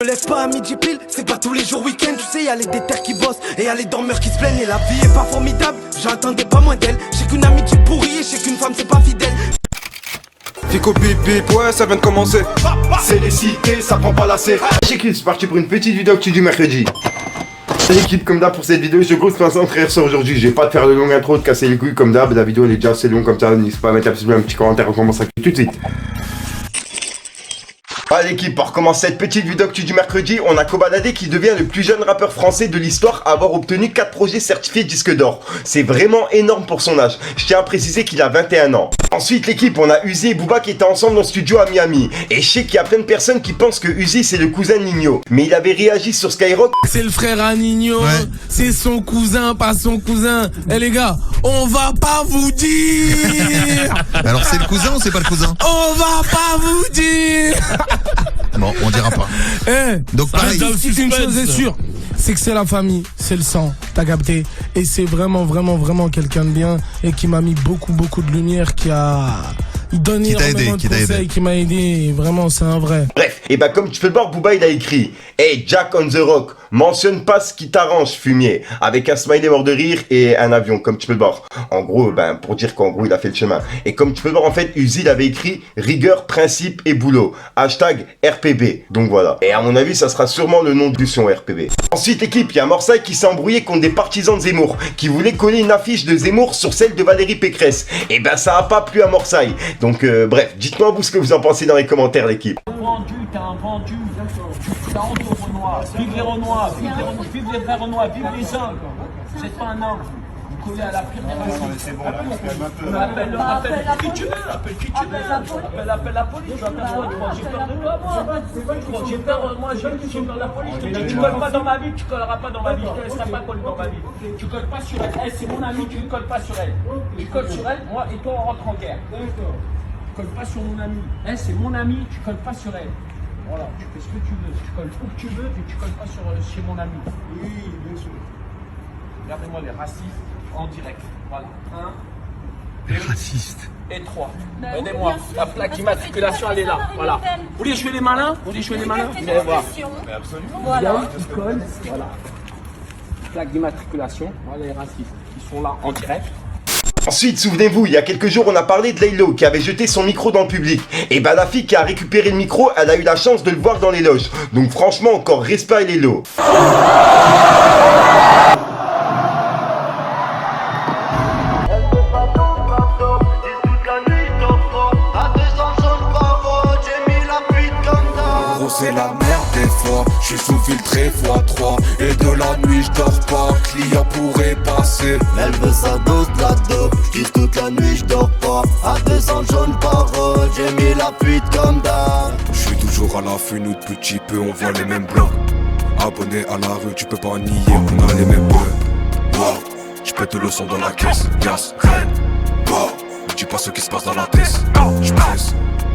Me lève pas à midi pile, c'est pas tous les jours week-end. Tu sais, y'a les déterres qui bossent et y'a les dormeurs qui se plaignent. Et la vie est pas formidable, j'attendais pas moins d'elle. J'ai qu'une amitié pourrie et j'ai qu'une femme c'est pas fidèle. Fico bip bip, ouais ça vient de commencer. C'est les cités, ça prend pas la C. C'est parti pour une petite vidéo actu du mercredi. L'équipe comme d'hab pour cette vidéo, je grosse façon frère sur aujourd'hui. Je vais pas te faire de longue intro, de casser les couilles comme d'hab. La vidéo elle est déjà assez longue comme ça, n'hésite pas à mettre un petit commentaire, on commence tout de suite. Allez l'équipe, pour commencer cette petite vidéo actu du mercredi, on a Kobalade qui devient le plus jeune rappeur français de l'histoire à avoir obtenu 4 projets certifiés disque d'or. C'est vraiment énorme pour son âge, je tiens à préciser qu'il a 21 ans. Ensuite l'équipe, on a Uzi et Booba qui étaient ensemble dans le studio à Miami. Et je sais qu'il y a plein de personnes qui pensent que Uzi c'est le cousin de Nino. Mais il avait réagi sur Skyrock. C'est le frère à Nino, ouais. C'est son cousin, pas son cousin. Eh les gars, on va pas vous dire. Alors c'est le cousin ou c'est pas le cousin? On va pas vous dire. Bon, on dira pas. Donc pareil, Une chose est sûre, c'est que c'est la famille, c'est le sang, t'as capté. Et c'est vraiment quelqu'un de bien et qui m'a mis beaucoup de lumière, il donne énormément de conseils, qui m'a aidé, vraiment c'est un vrai. Bref, et bah comme tu peux le voir, Booba il a écrit Hey Jack on the Rock, mentionne pas ce qui t'arrange fumier, avec un smiley mort de rire et un avion, comme tu peux le voir. En gros, pour dire qu'en gros il a fait le chemin. Et comme tu peux le voir en fait, Uzi il avait écrit rigueur, principe et boulot, hashtag RPB, donc voilà. Et à mon avis ça sera sûrement le nom du son RPB. Ensuite l'équipe, il y a Morsay qui s'est embrouillé contre des partisans de Zemmour, qui voulaient coller une affiche de Zemmour sur celle de Valérie Pécresse. Et ben ça a pas plu à Morsay. Donc bref, dites-moi vous ce que vous en pensez dans les commentaires l'équipe. T'es un vendu, t'as honte aux Renois, vive les Renois, vive les vrais Renois, vive les hommes, c'est pas un homme, vous collez à la pire des racistes. Appelle qui tu veux, appelle la police, appelle-moi, j'ai peur de toi moi, j'ai peur, moi j'ai peur de la police, je te dis, tu colles pas dans ma vie, tu colleras pas dans ma vie, je te laisserai pas coller dans ma vie, tu colles pas sur elle, c'est mon ami, tu ne colles pas sur elle, tu colles sur elle, moi et toi on rentre en guerre. Tu colles pas sur mon ami, elle c'est mon ami, tu colles pas sur elle. Voilà, tu fais ce que tu veux, tu colles où que tu veux, mais tu colles pas chez mon ami. Oui, bien sûr. Regardez-moi les racistes en direct. Voilà. 1, les racistes. Et 3. Aidez-moi. La plaque d'immatriculation, elle est là. Voilà. Vous voulez jouer les malins? Vous allez voir. Mais absolument. Voilà. Ils collent. Voilà. Plaque d'immatriculation. Voilà les racistes. Ils sont là en direct. Ensuite, souvenez-vous, il y a quelques jours, on a parlé de Laylo qui avait jeté son micro dans le public. Et bah la fille qui a récupéré le micro, elle a eu la chance de le voir dans les loges. Donc franchement, encore respect à Laylo. C'est la merde des fois, je suis sous filtré x3. Et de la nuit je dors pas, client pourrait passer. Elle veut sa dose de la dope, j'dis toute la nuit je dors pas. À 200 jaunes paroles, j'ai mis la fuite comme d'hab. Je suis toujours à l'affût, nous depuis petit peu on voit les mêmes blancs. Abonné à la rue, tu peux pas nier, on a les mêmes bleus. Wow, j'pète le son dans la caisse, gas, reine. Wow, me dis pas ce qui se passe dans la tête, j'presse.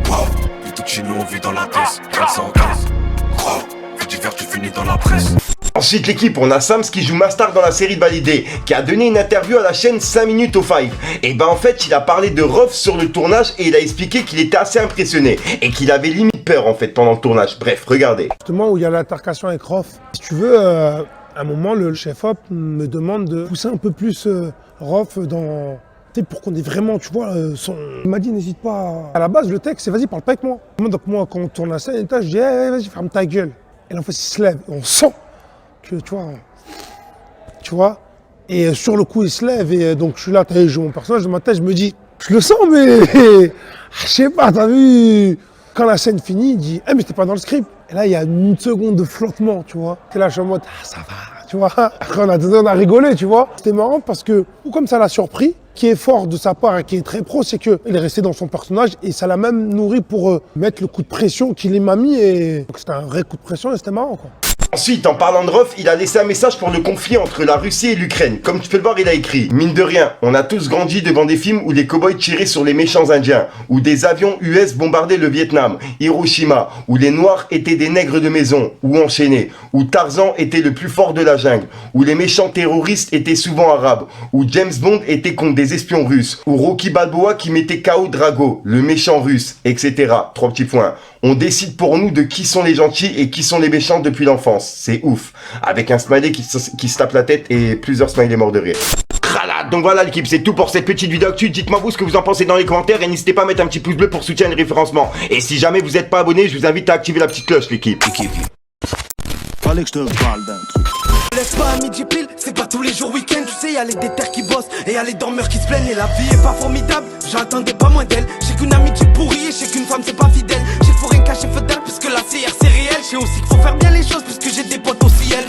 Wow, tout chez nous on vit dans la tête, 415. Gros, vu divers tu finis dans la presse. Ensuite l'équipe, on a Sams qui joue Mastar dans la série de Validé, qui a donné une interview à la chaîne 5 minutes au 5. Et ben en fait il a parlé de Rof sur le tournage et il a expliqué qu'il était assez impressionné et qu'il avait limite peur en fait pendant le tournage. Bref, regardez. Justement où il y a l'intercation avec Rof, si tu veux, à un moment le chef-op me demande de pousser un peu plus Rof dans... pour qu'on ait vraiment, tu vois, son... Il m'a dit, n'hésite pas. À la base, le texte, c'est vas-y, parle pas avec moi. Donc moi, quand on tourne la scène, je dis, hey, vas-y, ferme ta gueule. Et là, en fait, il se lève. On sent que, tu vois. Et sur le coup, il se lève. Et donc, je suis là, je joue mon personnage. Dans ma tête, je me dis, je le sens, mais je sais pas, t'as vu. Quand la scène finit, il dit, mais t'es pas dans le script. Et là, il y a une seconde de flottement, tu vois. T'es là, je suis en mode, ça va, tu vois. Après, on a rigolé, tu vois. C'était marrant parce que, comme ça l'a surpris, qui est fort de sa part et qui est très pro, c'est qu'il est resté dans son personnage et ça l'a même nourri pour mettre le coup de pression qu'il m'a mis. Et donc, c'était un vrai coup de pression et c'était marrant, quoi. Ensuite, en parlant de Rof, il a laissé un message pour le conflit entre la Russie et l'Ukraine. Comme tu peux le voir, il a écrit: mine de rien, on a tous grandi devant des films où les cow-boys tiraient sur les méchants indiens, où des avions US bombardaient le Vietnam, Hiroshima, où les noirs étaient des nègres de maison, ou enchaînés, où Tarzan était le plus fort de la jungle, où les méchants terroristes étaient souvent arabes, où James Bond était contre des espions russes, où Rocky Balboa qui mettait KO Drago, le méchant russe, etc. 3 petits points. On décide pour nous de qui sont les gentils et qui sont les méchants depuis l'enfance. C'est ouf. Avec un smiley qui se tape la tête et plusieurs smileys morts de rire. Donc voilà l'équipe, c'est tout pour cette petite vidéo actu. Dites-moi vous ce que vous en pensez dans les commentaires et n'hésitez pas à mettre un petit pouce bleu pour soutenir le référencement. Et si jamais vous n'êtes pas abonné, je vous invite à activer la petite cloche l'équipe. Fallait que je te parle d'un truc. Laisse pas à midi pile, c'est pas tous les jours week-end. Tu sais, y'a les déterres qui bossent et y'a les dormeurs qui se plaignent. Et la vie est pas formidable, j'attendais pas moins d'elle. J'ai qu'une amitié pourrie et j'ai qu'une femme c'est pas fidèle. J'ai faut rien cacher feu d'elle puisque la CR c'est réel. J'ai aussi qu'il faut faire bien les choses puisque j'ai des potes au ciel.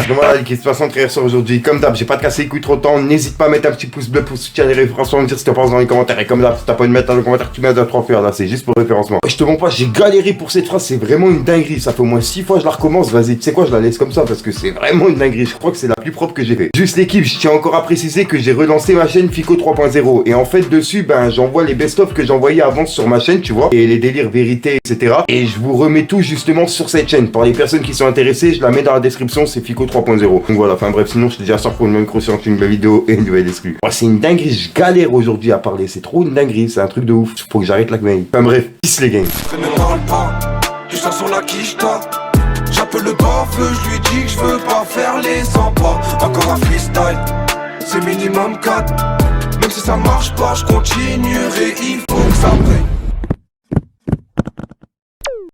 Donc voilà l'équipe, de toute façon très sur aujourd'hui. Comme d'hab, j'ai pas de casser les couilles trop de temps. N'hésite pas à mettre un petit pouce bleu pour soutenir les référencements, me dire ce que tu penses dans les commentaires. Et comme d'hab, si t'as pas de mettre dans les commentaires, tu mets un 3 faire là, c'est juste pour le référencement. Je te mens pas, j'ai galéré pour cette phrase, c'est vraiment une dinguerie. Ça fait au moins 6 fois que je la recommence. Vas-y, tu sais quoi, je la laisse comme ça parce que c'est vraiment une dinguerie. Je crois que c'est la plus propre que j'ai fait. Juste l'équipe, je tiens encore à préciser que j'ai relancé ma chaîne Fico 3.0. Et en fait, dessus, ben j'envoie les best-of que j'envoyais avant sur ma chaîne, tu vois, et les délires vérité, etc. Et je vous remets tout justement sur cette chaîne. Pour les personnes qui sont intéressées, je la mets dans la description, c'est Fico 3.0. Donc voilà, enfin bref, sinon je te dis à ça pour une même croissance, une nouvelle vidéo et une nouvelle exclue. Oh, c'est une dinguerie, je galère aujourd'hui à parler, c'est trop une dinguerie, c'est un truc de ouf. Faut que j'arrête la connerie. Enfin bref, peace les gangs. Ne parle pas, je sors sur la quicheta. J'appelle le baveux, je lui dis que je veux pas faire les 100 pas. Encore un freestyle, c'est minimum 4. Même si ça marche pas, je continuerai, il faut que ça paye.